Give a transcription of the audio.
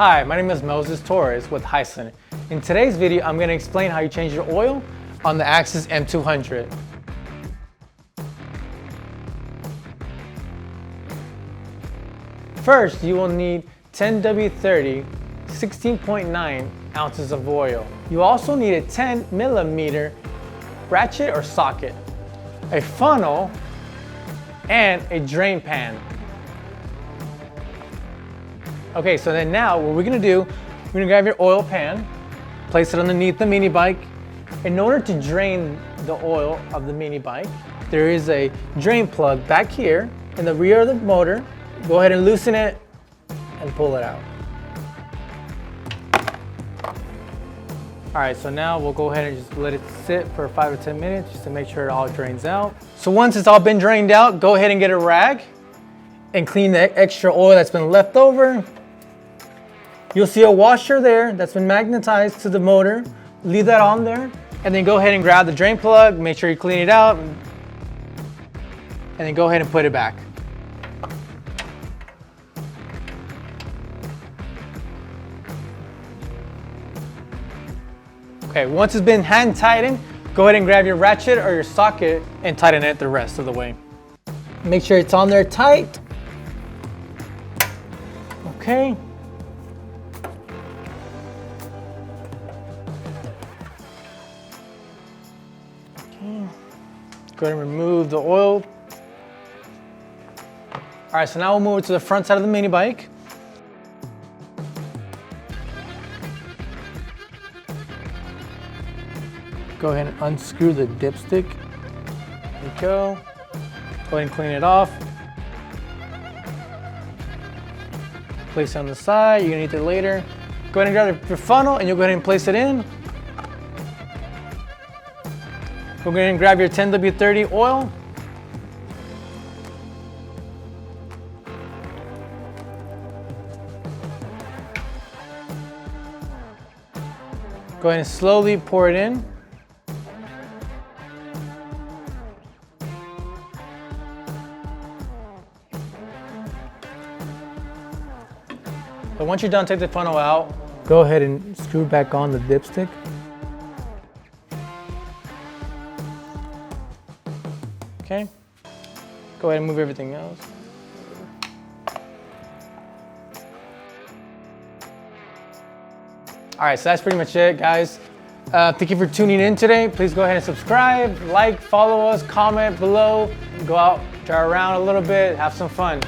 Hi, my name is Moses Torres with HISUN. In today's video, I'm going to explain how you change your oil on the Axis M200. First, you will need 10W30, 16.9 ounces of oil. You also need a 10mm ratchet or socket, a funnel, and a drain pan. Okay, so then now what we're gonna do, we're gonna grab your oil pan, place it underneath the mini bike. In order to drain the oil of the mini bike, there is a drain plug back here in the rear of the motor. Go ahead and loosen it and pull it out. All right, so now we'll go ahead and just let it sit for 5 to 10 minutes just to make sure it all drains out. So once it's all been drained out, go ahead and get a rag and clean the extra oil that's been left over. You'll see a washer there that's been magnetized to the motor. Leave that on there, and then go ahead and grab the drain plug, make sure you clean it out, and then go ahead and put it back. Okay, once it's been hand tightened, go ahead and grab your ratchet or your socket and tighten it the rest of the way. Make sure it's on there tight. Okay. Go ahead and remove the oil. All right, so now we'll move it to the front side of the mini bike. Go ahead and unscrew the dipstick. There you go. Go ahead and clean it off. Place it on the side, you're gonna need it later. Go ahead and grab your funnel and you'll go ahead and place it in. Go ahead and grab your 10W30 oil. Go ahead and slowly pour it in. But once you're done, take the funnel out. Go ahead and screw back on the dipstick. Okay. Go ahead and move everything else. All right, so that's pretty much it, guys. Thank you for tuning in today. Please go ahead and subscribe, like, follow us, comment below. Go out, drive around a little bit, have some fun.